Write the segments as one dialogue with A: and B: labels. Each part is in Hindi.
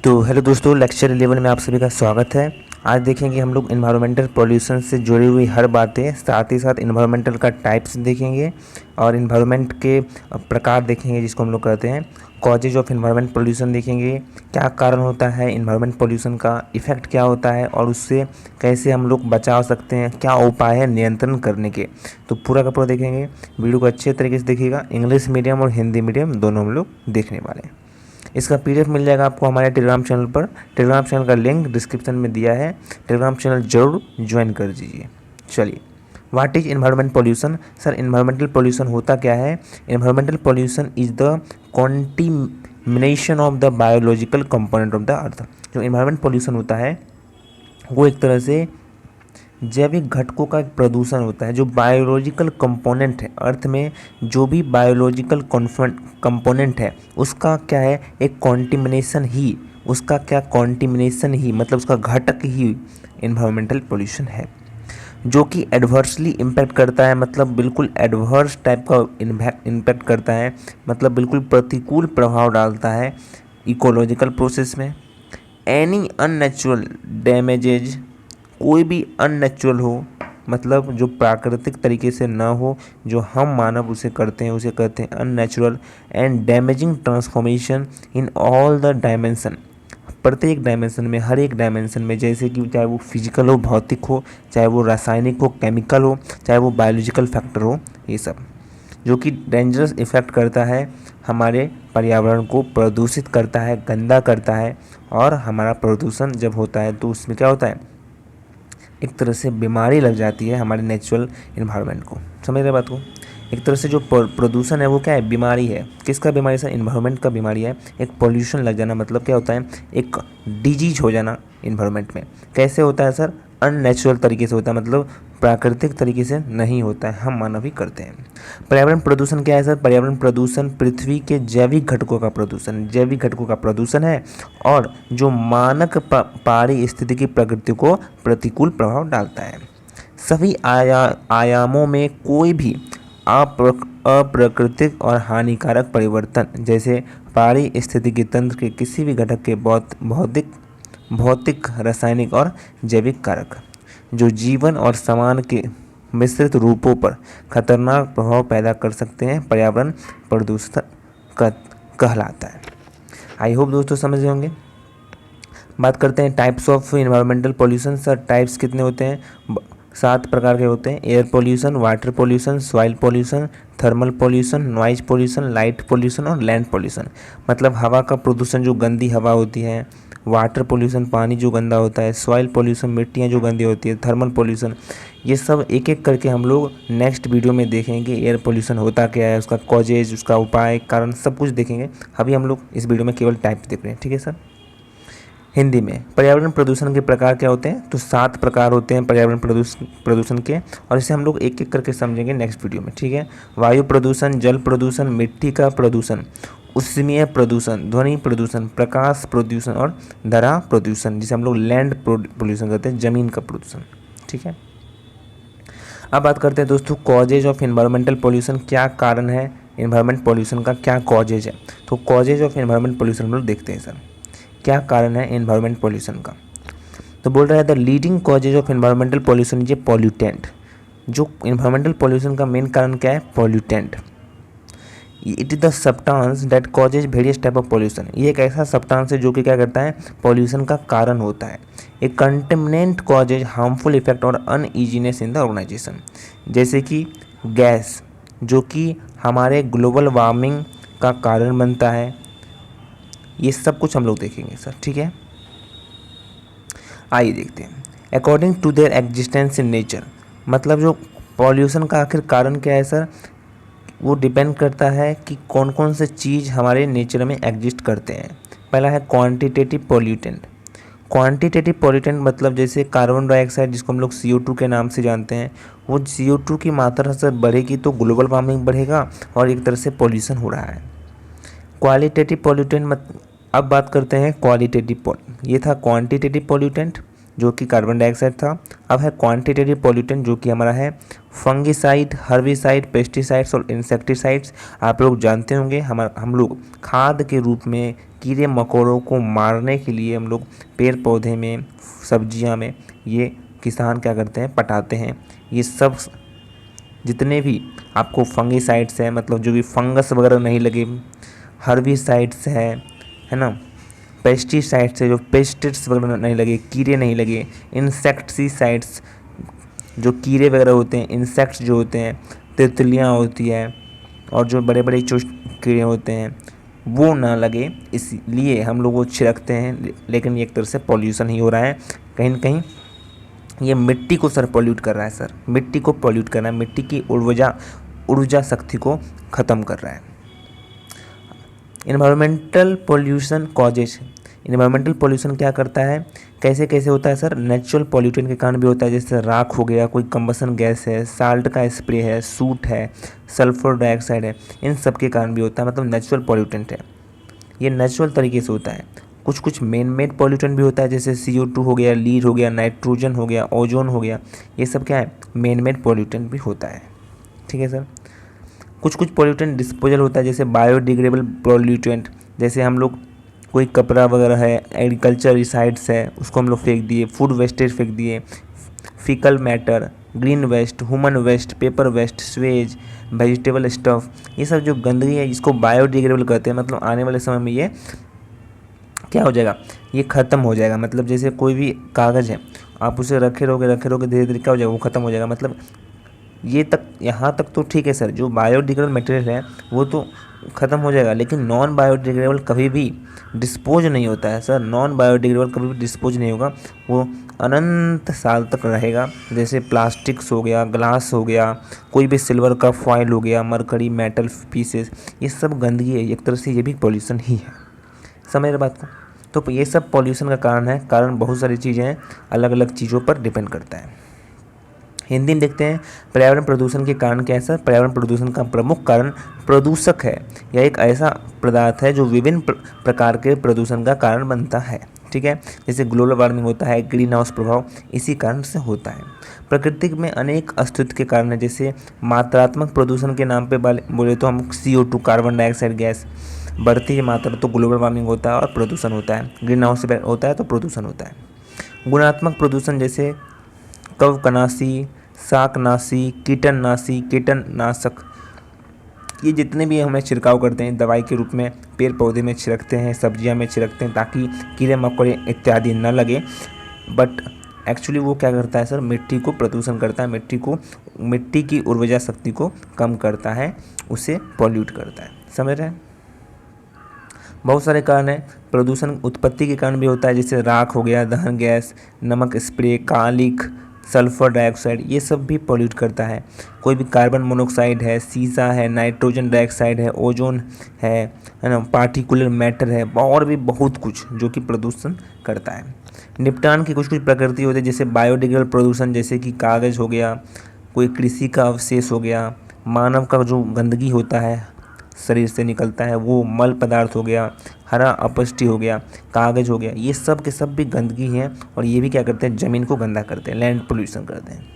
A: तो हेलो दोस्तों, लेक्चर 11 में आप सभी का स्वागत है। आज देखेंगे हम लोग इन्वायरमेंटल पॉल्यूशन से जुड़ी हुई हर बातें, साथ ही साथ इन्वायरमेंटल का टाइप्स देखेंगे और इन्वायरमेंट के प्रकार देखेंगे जिसको हम लोग कहते हैं कॉजेज ऑफ इन्वायरमेंट पॉल्यूशन। देखेंगे क्या कारण होता है इन्वायरमेंट पॉल्यूशन का, इफ़ेक्ट क्या होता है और उससे कैसे हम लोग बचा सकते हैं, क्या उपाय है नियंत्रण करने के। तो पूरा का पूरा देखेंगे। वीडियो को अच्छे तरीके से देखिएगा। इंग्लिश मीडियम और हिंदी मीडियम दोनों हम लोग देखने वाले हैं। इसका पीडीएफ मिल जाएगा आपको हमारे टेलीग्राम चैनल पर। टेलीग्राम चैनल का लिंक डिस्क्रिप्शन में दिया है, टेलीग्राम चैनल जरूर ज्वाइन कर दीजिए। चलिए, what is environmental pollution. Sir, environmental pollution होता क्या है? Environmental pollution is the कॉन्टिमिनेशन of the biological component of the earth. जो इन्वायरमेंट पॉल्यूशन होता है वो एक तरह से जैविक घटकों का एक प्रदूषण होता है। जो बायोलॉजिकल कंपोनेंट है अर्थ में, जो भी बायोलॉजिकल कंपोनेंट है उसका क्या है, एक कॉन्टिमिनेशन ही, उसका क्या कॉन्टिमिनेशन ही मतलब उसका घटक ही इन्वायरमेंटल पोल्यूशन है, जो कि एडवर्सली इम्पैक्ट करता है। मतलब बिल्कुल एडवर्स टाइप का इम्पैक्ट करता है, मतलब बिल्कुल प्रतिकूल प्रभाव डालता है इकोलॉजिकल प्रोसेस में। एनी अननेचुरल डैमेजेज, कोई भी अननेचुरल हो, मतलब जो प्राकृतिक तरीके से ना हो, जो हम मानव उसे करते हैं, उसे कहते हैं unnatural. And damaging transformation in all the dimension, प्रत्येक डायमेंशन में, हर एक डायमेंशन में, जैसे कि चाहे वो फिजिकल हो, भौतिक हो, चाहे वो रासायनिक हो, केमिकल हो, चाहे वो बायोलॉजिकल फैक्टर हो, ये सब जो कि डेंजरस इफ़ेक्ट करता है हमारे पर्यावरण को, प्रदूषित करता है, गंदा करता है। और हमारा प्रदूषण जब होता है तो उसमें क्या होता है, एक तरह से बीमारी लग जाती है हमारे नेचुरल इन्वायरमेंट को। समझ रहे बात को? एक तरह से जो प्रदूषण है वो क्या है, बीमारी है। किसका बीमारी सर? इन्वायरमेंट का बीमारी है। एक पॉल्यूशन लग जाना मतलब क्या होता है, एक डिजीज हो जाना इन्वायरमेंट में। कैसे होता है सर? अननेचुरल तरीके से होता है, मतलब प्राकृतिक तरीके से नहीं होता है, हम मानव ही करते हैं। पर्यावरण प्रदूषण क्या है सर? पर्यावरण प्रदूषण पृथ्वी के जैविक घटकों का प्रदूषण, जैविक घटकों का प्रदूषण है और जो मानक पारिस्थितिकी प्रकृति को प्रतिकूल प्रभाव डालता है। सभी आयामों में कोई भी अप्राकृतिक और हानिकारक परिवर्तन, जैसे पारिस्थितिकी तंत्र के किसी भी घटक के भौतिक, रासायनिक और जैविक कारक, जो जीवन और समान के मिश्रित रूपों पर खतरनाक प्रभाव पैदा कर सकते हैं, पर्यावरण प्रदूषण कहलाता है। आई होप दोस्तों समझ गए होंगे। बात करते हैं types of environmental pollution. Sir, types कितने होते हैं? 7 प्रकार के होते हैं। Air pollution, water pollution, soil pollution, thermal pollution, noise pollution, light pollution और लैंड पॉल्यूशन। मतलब हवा का प्रदूषण, जो गंदी हवा होती है। वाटर पॉल्यूशन, पानी जो गंदा होता है। सॉइल पॉल्यूशन, मिट्टियाँ जो गंदी होती है। थर्मल पॉल्यूशन, ये सब एक एक करके हम लोग नेक्स्ट वीडियो में देखेंगे। एयर पॉल्यूशन होता क्या है, उसका कॉजेज, उसका उपाय, कारण, सब कुछ देखेंगे। अभी हम लोग इस वीडियो में केवल टाइप देख रहे हैं, ठीक है सर। हिंदी में पर्यावरण प्रदूषण के प्रकार क्या होते हैं? तो 7 प्रकार होते हैं पर्यावरण प्रदूषण के, और इसे हम लोग एक एक करके समझेंगे नेक्स्ट वीडियो में, ठीक है। वायु प्रदूषण, जल प्रदूषण, मिट्टी का प्रदूषण, उष्मीय प्रदूषण, ध्वनि प्रदूषण, प्रकाश प्रदूषण और धरा प्रदूषण, जिसे हम लोग लैंड पोल्यूशन कहते हैं, जमीन का प्रदूषण, ठीक है। अब बात करते हैं दोस्तों कॉजेज ऑफ इन्वायरमेंटल पोल्यूशन। क्या कारण है इन्वायरमेंट पोल्यूशन का, क्या कॉजेज है? तो कॉजेज ऑफ इन्वायरमेंट पोल्यूशन हम लोग देखते हैं सर, क्या कारण है इन्वायरमेंट पोल्यूशन का। तो बोल रहा है the leading causes of environmental pollution is a pollutant. जो इन्वायरमेंटल पोल्यूशन का मेन कारण क्या है? Pollutant. It is the substance that causes various type of pollution. ये एक ऐसा सब्सटेंस है जो कि क्या करता है, पॉल्यूशन का कारण होता है। ए कंटेमिनेंट कॉजेज हार्मफुल इफेक्ट और अनईजीनेस इन द ऑर्गेनाइजेशन। जैसे कि गैस, जो कि हमारे ग्लोबल वार्मिंग का कारण बनता है। ये सब कुछ हम लोग देखेंगे सर, ठीक है। आइए देखते हैं। According to their existence in nature, मतलब जो पॉल्यूशन का आखिर कारण क्या है सर, वो डिपेंड करता है कि कौन कौन से चीज़ हमारे नेचर में एग्जिस्ट करते हैं। पहला है क्वांटिटेटिव पॉल्यूटेंट। क्वांटिटेटिव पॉल्यूटेंट मतलब जैसे कार्बन डाइऑक्साइड, जिसको हम लोग CO2 के नाम से जानते हैं, वो CO2 की मात्रा से बढ़ेगी तो ग्लोबल वार्मिंग बढ़ेगा और एक तरह से पॉल्यूशन हो रहा है। क्वालिटेटिव पॉल्यूटेंट, अब बात करते हैं क्वालिटेटिव। ये था क्वांटिटेटिव पॉल्यूटेंट जो कि कार्बन डाइऑक्साइड था। अब है क्वांटिटेटिव पॉल्यूटेंट जो कि हमारा है फंगिसाइड, हर्बिसाइड, पेस्टिसाइड्स और इंसेक्टिसाइड्स। आप लोग जानते होंगे हम लोग खाद के रूप में कीड़े मकोड़ों को मारने के लिए हम लोग पेड़ पौधे में, सब्जियां में ये किसान क्या करते हैं, पटाते हैं। ये सब जितने भी आपको फंगीसाइड्स हैं, मतलब जो भी फंगस वगैरह नहीं लगे, हर्बिसाइड्स है ना, पेस्टिसाइड्स है, जो पेस्टिड्स वगैरह नहीं लगे, कीड़े नहीं लगे, इंसेक्टिसाइड्स जो कीड़े वगैरह होते हैं, इंसेक्ट्स जो होते हैं, तितलियाँ होती है और जो बड़े बड़े चुस्त कीड़े होते हैं वो ना लगे, इसलिए हम लोग वो छिड़कते हैं। लेकिन ये एक तरह से पॉल्यूशन ही हो रहा है। कहीं ना कहीं ये मिट्टी को सर पॉल्यूट कर रहा है सर, मिट्टी को पॉल्यूट कर रहा है, मिट्टी की ऊर्जा शक्ति को ख़त्म कर रहा है। Environmental pollution causes, environmental pollution क्या करता है, कैसे कैसे होता है सर, नेचुरल पॉल्यूटेंट के कारण भी होता है, जैसे राख हो गया, कोई कंबसन गैस है, साल्ट का स्प्रे है, सूट है, सल्फर डाइऑक्साइड है, इन सब के कारण भी होता है, मतलब नेचुरल पॉल्यूटेंट है, ये नेचुरल तरीके से होता है। कुछ कुछ मेन मेड पॉल्यूटेंट भी होता है, जैसे CO2 हो गया, लीड हो गया, नाइट्रोजन हो गया, ओजोन हो गया, ये सब क्या है, मेन मेड पॉल्यूटेंट भी होता है। ठीक है सर। कुछ कुछ पॉल्यूटेंट डिस्पोजल होता है, जैसे बायोडिग्रेडेबल पॉल्यूटेंट, जैसे हम लोग कोई कपड़ा वगैरह है, एग्रीकल्चर रिसाइड्स है, उसको हम लोग फेंक दिए, फूड वेस्टेज फेंक दिए, fecal matter, green waste, human waste, paper waste, sewage, vegetable stuff, ये सब जो गंदगी है इसको बायोडिग्रेडेबल कहते हैं। मतलब आने वाले समय में ये क्या हो जाएगा, ये ख़त्म हो जाएगा। मतलब जैसे कोई भी कागज़ है, आप उसे रखे रहोगे धीरे धीरे क्या हो जाएगा, वो ख़त्म हो जाएगा। मतलब ये तक, यहाँ तक तो ठीक है सर, जो बायोडिग्रेडेबल मटेरियल है वो तो ख़त्म हो जाएगा, लेकिन नॉन बायोडिग्रेडेबल कभी भी डिस्पोज नहीं होता है सर। नॉन बायोडिग्रेडेबल कभी भी डिस्पोज नहीं होगा, वो अनंत साल तक रहेगा। जैसे प्लास्टिक्स हो गया, ग्लास हो गया, कोई भी सिल्वर का फॉइल हो गया, मरकरी मेटल पीसेस, ये सब गंदगी है, एक तरह से ये भी पॉल्यूशन ही है। समझ रहे बात को। तो ये सब पॉल्यूशन का कारण है। कारण बहुत सारी चीज़ें हैं, अलग अलग चीज़ों पर डिपेंड करता है। हिंदी में देखते हैं, पर्यावरण प्रदूषण के कारण क्या है सर, पर्यावरण प्रदूषण का प्रमुख कारण प्रदूषक है। यह एक ऐसा पदार्थ है जो विभिन्न प्रकार के प्रदूषण का कारण बनता है। ठीक है, जैसे ग्लोबल वार्मिंग होता है, ग्रीन हाउस प्रभाव इसी कारण से होता है। प्रकृति में अनेक अस्तित्व के कारण है, जैसे मात्रात्मक प्रदूषण के नाम पे बोले तो हम CO2 कार्बन डाइऑक्साइड गैस बढ़ती है मात्रा तो ग्लोबल वार्मिंग होता है और प्रदूषण होता है। ग्रीन हाउस होता है तो प्रदूषण होता है। गुणात्मक प्रदूषण जैसे कवकनाशी, शाकनाशी, कीटनाशक, ये जितने भी हमें छिड़काव करते हैं दवाई के रूप में, पेड़ पौधे में छिड़कते हैं, सब्जियां में छिड़कते हैं ताकि कीड़े मकोड़े इत्यादि न लगे, बट एक्चुअली वो क्या करता है सर, मिट्टी को प्रदूषण करता है, मिट्टी की ऊर्जा शक्ति को कम करता है, उसे पॉल्यूट करता है। समझ रहे हैं। बहुत सारे कारण हैं। प्रदूषण उत्पत्ति के कारण भी होता है, जैसे राख हो गया, दहन गैस, नमक स्प्रे, कालिख, सल्फर डाइऑक्साइड, ये सब भी पॉल्यूट करता है। कोई भी कार्बन मोनोऑक्साइड है, सीसा है, नाइट्रोजन डाइऑक्साइड है, ओजोन है ना, पार्टिकुलर मैटर है, और भी बहुत कुछ जो कि प्रदूषण करता है। निपटान की कुछ कुछ प्रकृति होती है, जैसे बायोडिग्रेडेबल प्रदूषण, जैसे कि कागज़ हो गया, कोई कृषि का अवशेष हो गया, मानव का जो गंदगी होता है शरीर से निकलता है वो मल पदार्थ हो गया, हरा अपशिष्ट हो गया, कागज़ हो गया, ये सब के सब भी गंदगी हैं और ये भी क्या करते हैं, ज़मीन को गंदा करते हैं, लैंड पोल्यूशन करते हैं।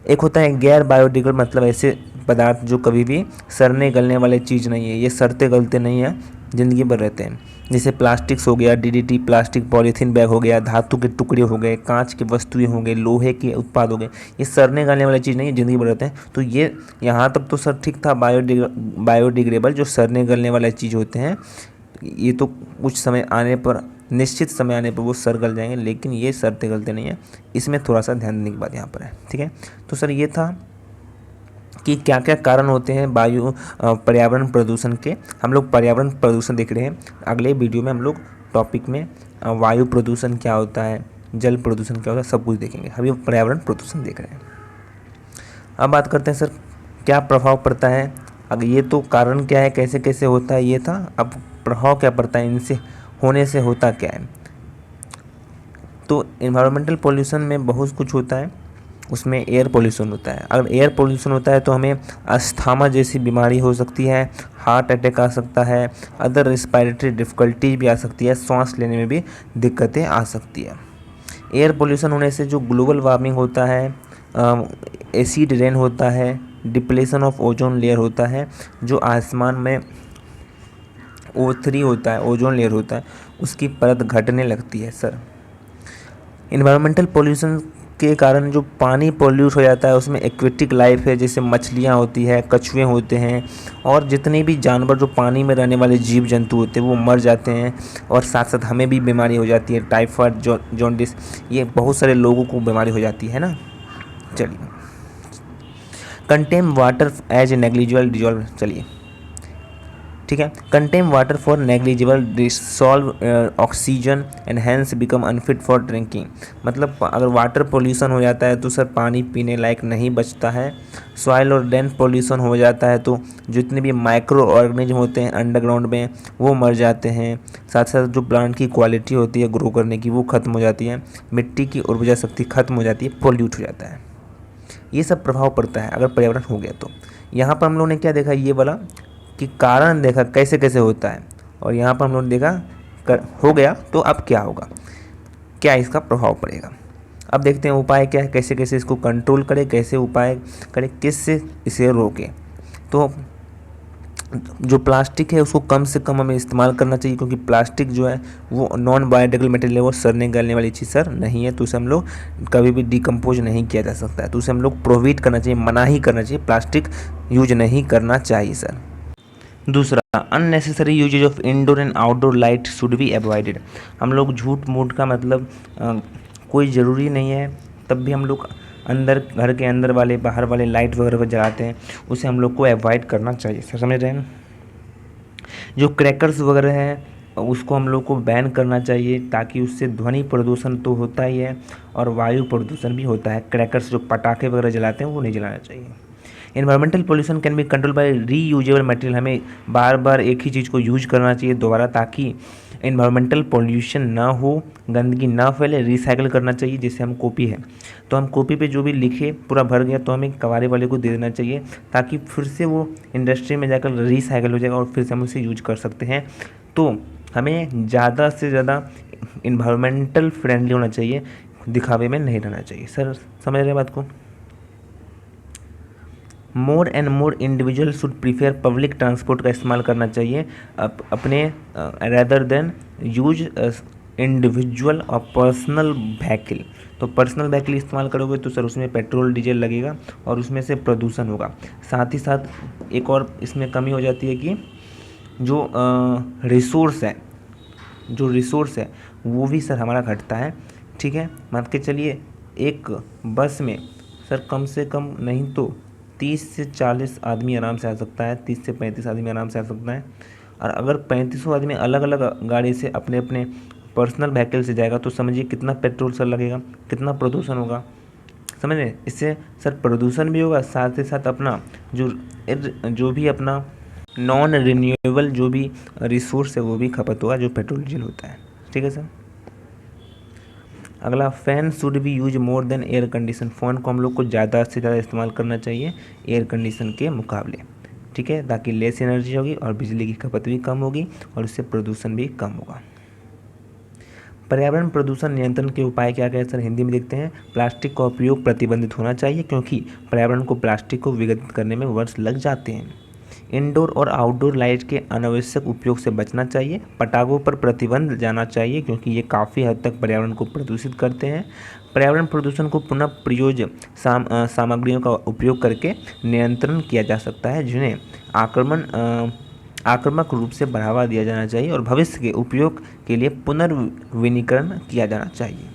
A: एक होता है गैर बायोडिग्रेडेबल, मतलब ऐसे पदार्थ जो कभी भी सड़ने गलने वाले चीज़ नहीं है, ये सड़ते गलते नहीं हैं, ज़िंदगी भर रहते हैं। जैसे प्लास्टिक्स हो गया, DDT प्लास्टिक, पॉलीथीन बैग हो गया, धातु के टुकड़े हो गए, कांच की वस्तुएं हो गए, लोहे के उत्पाद हो गए, ये सड़ने गलने वाली चीज़ नहीं है, ज़िंदगी भर रहते हैं। तो ये यहाँ तक तो सर ठीक था, बायोडिग्रेडेबल जो सड़ने गलने वाले चीज़ होते हैं, ये तो कुछ समय आने पर, निश्चित समय आने पर वो सड़ गल जाएंगे, लेकिन ये सड़ते गलते नहीं है, इसमें थोड़ा सा ध्यान देने की बात यहाँ पर है। ठीक है, तो सर ये था कि क्या क्या कारण होते हैं पर्यावरण प्रदूषण के। हम लोग पर्यावरण प्रदूषण देख रहे हैं, अगले वीडियो में हम लोग टॉपिक में वायु प्रदूषण क्या होता है, जल प्रदूषण क्या होता है, सब कुछ देखेंगे। अभी पर्यावरण प्रदूषण देख रहे हैं। अब बात करते हैं सर क्या प्रभाव पड़ता है। अगर ये तो कारण क्या है, कैसे कैसे होता है ये था, अब प्रभाव क्या पड़ता है, इनसे होने से होता क्या है। तो इन्वायरमेंटल पॉल्यूशन में बहुत कुछ होता है, उसमें एयर पोल्यूशन होता है। अगर एयर पोल्यूशन होता है तो हमें अस्थमा जैसी बीमारी हो सकती है, हार्ट अटैक आ सकता है, अदर रिस्पायरेटरी डिफ़िकल्टीज भी आ सकती है, सांस लेने में भी दिक्कतें आ सकती है। एयर पोल्यूशन होने से जो ग्लोबल वार्मिंग होता है, एसिड रेन होता है, डिप्लेशन ऑफ ओजोन लेयर होता है, जो आसमान में O3 होता है, ओजोन लेयर होता है, उसकी परत घटने लगती है सर। इन्वायरमेंटल पोल्यूशन के कारण जो पानी पोल्यूट हो जाता है उसमें एक्वेटिक लाइफ है, जैसे मछलियाँ होती है, कछुए होते हैं और जितने भी जानवर जो पानी में रहने वाले जीव जंतु होते हैं वो मर जाते हैं। और साथ साथ हमें भी बीमारी हो जाती है, टाइफाइड, जॉन्डिस, ये बहुत सारे लोगों को बीमारी हो जाती है ना। चलिए, contaminated water has a negligible dissolve, चलिए ठीक है, contaminated water for negligible dissolve oxygen and hence become unfit for drinking. मतलब अगर वाटर पोल्यूशन हो जाता है तो सर पानी पीने लायक नहीं बचता है। सॉइल और लैंड पोल्यूशन हो जाता है तो जितने भी माइक्रो ऑर्गेनिज्म होते हैं अंडरग्राउंड में वो मर जाते हैं। साथ साथ जो प्लांट की क्वालिटी होती है ग्रो करने की वो ख़त्म हो जाती है, मिट्टी की उर्वरा शक्ति खत्म हो जाती है, पोल्यूट हो जाता है। ये सब प्रभाव पड़ता है अगर पर्यावरण हो गया तो। यहाँ पर हम लोगों ने क्या देखा, ये वाला कि कारण देखा कैसे कैसे होता है, और यहाँ पर हम लोगों ने देखा हो गया तो अब क्या होगा, क्या इसका प्रभाव पड़ेगा। अब देखते हैं उपाय क्या है, कैसे कैसे इसको कंट्रोल करें, कैसे उपाय करें, किससे इसे रोकें। तो जो प्लास्टिक है उसको कम से कम हमें इस्तेमाल करना चाहिए, क्योंकि प्लास्टिक जो है वो नॉन बायोडिग्रेडेबल मटेरियल है, वो सड़ने गलने वाली चीज़ सर नहीं है, तो उसे हम लोग कभी भी डिकम्पोज नहीं किया जा सकता है, तो उसे हम लोग प्रोहिबिट करना चाहिए, मना ही करना चाहिए, प्लास्टिक यूज नहीं करना चाहिए सर। दूसरा, unnecessary usages of indoor and outdoor light should be avoided. हम लोग झूठ मूठ का मतलब कोई ज़रूरी नहीं है तब भी हम लोग अंदर घर के अंदर वाले बाहर वाले लाइट वगैरह को जलाते हैं, उसे हम लोग को अवॉइड करना चाहिए सर, समझ रहे हैं। जो क्रैकर्स वगैरह हैं उसको हम लोग को बैन करना चाहिए, ताकि उससे ध्वनि प्रदूषण तो होता ही है और वायु प्रदूषण भी होता है। क्रैकर्स जो पटाखे वगैरह जलाते हैं वो नहीं जलाना चाहिए। Environmental pollution can be control by reusable material. हमें बार बार एक ही चीज़ को यूज करना चाहिए दोबारा, ताकि इन्वायरमेंटल पोल्यूशन ना हो, गंदगी ना फैले। रिसाइकिल करना चाहिए, जैसे हम कॉपी है तो हम कॉपी पे जो भी लिखे पूरा भर गया तो हमें कबाड़े वाले को दे देना चाहिए, ताकि फिर से वो इंडस्ट्री में जाकर रिसाइकिल हो जाएगा और फिर से हम उसे यूज कर सकते हैं। तो हमें ज़्यादा से ज़्यादा इन्वायरमेंटल फ्रेंडली होना चाहिए, दिखावे में नहीं रहना चाहिए सर, समझ रहे बात को। More and more individual should prepare public transport का इस्तेमाल करना चाहिए अपने रैदर देन यूज इंडिविजुअल और पर्सनल व्हीकल। तो पर्सनल व्हीकल इस्तेमाल करोगे तो सर उसमें पेट्रोल डीजल लगेगा और उसमें से प्रदूषण होगा। साथ ही साथ एक और इसमें कमी हो जाती है कि जो रिसोर्स है वो भी सर हमारा घटता है, ठीक है। मान के चलिए एक बस में सर कम से कम नहीं तो 30 से 40 आदमी आराम से आ सकता है, 30 से 35 आदमी आराम से आ सकता है। और अगर 3500 आदमी अलग अलग गाड़ी से अपने अपने पर्सनल व्हीकल से जाएगा तो समझिए कितना पेट्रोल सर लगेगा, कितना प्रदूषण होगा, समझ रहे। इससे सर प्रदूषण भी होगा, साथ ही साथ अपना जो भी अपना नॉन रिन्यूएबल जो भी रिसोर्स है वो भी खपत होगा, जो पेट्रोल डीजल होता है, ठीक है सर। अगला, fan should be use more than air condition. Fan को हम लोग को ज़्यादा से ज़्यादा इस्तेमाल करना चाहिए एयर कंडीशन के मुकाबले, ठीक है, ताकि लेस एनर्जी होगी और बिजली की खपत भी कम होगी और उससे प्रदूषण भी कम होगा। पर्यावरण प्रदूषण नियंत्रण के उपाय क्या क्या है सर, हिंदी में देखते हैं। प्लास्टिक का उपयोग प्रतिबंधित होना चाहिए, क्योंकि पर्यावरण को प्लास्टिक को विघटित करने में वर्ष लग जाते हैं। इंडोर और आउटडोर लाइट के अनावश्यक उपयोग से बचना चाहिए। पटाखों पर प्रतिबंध जाना चाहिए, क्योंकि ये काफ़ी हद तक पर्यावरण को प्रदूषित करते हैं। पर्यावरण प्रदूषण को पुनः प्रयोज्य सामग्रियों का उपयोग करके नियंत्रण किया जा सकता है, जिन्हें आक्रामक रूप से बढ़ावा दिया जाना चाहिए और भविष्य के उपयोग के लिए पुनर्विनीकरण किया जाना चाहिए।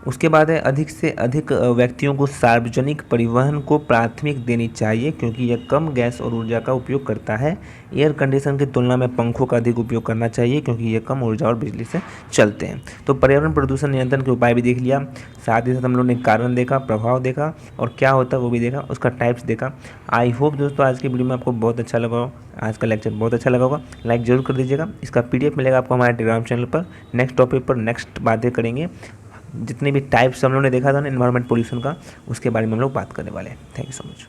A: उसके बाद है, अधिक से अधिक व्यक्तियों को सार्वजनिक परिवहन को प्राथमिक देनी चाहिए, क्योंकि यह कम गैस और ऊर्जा का उपयोग करता है। एयर कंडीशन की तुलना में पंखों का अधिक उपयोग करना चाहिए, क्योंकि ये कम ऊर्जा और बिजली से चलते हैं। तो पर्यावरण प्रदूषण नियंत्रण के उपाय भी देख लिया, साथ ही साथ हम लोगों ने कारण देखा, प्रभाव देखा और क्या होता है वो भी देखा, उसका टाइप्स देखा। आई होप दोस्तों आज की वीडियो में आपको बहुत अच्छा लगा हो, आज का लेक्चर बहुत अच्छा लगा होगा, लाइक जरूर कर दीजिएगा। इसका PDF मिलेगा आपको हमारे टेलीग्राम चैनल पर। नेक्स्ट टॉपिक पर नेक्स्ट बातें करेंगे, जितने भी टाइप्स हम लोगों ने देखा था ना इन्वायरमेंट पोल्यूशन का, उसके बारे में हम लोग बात करने वाले हैं। Thank you so much.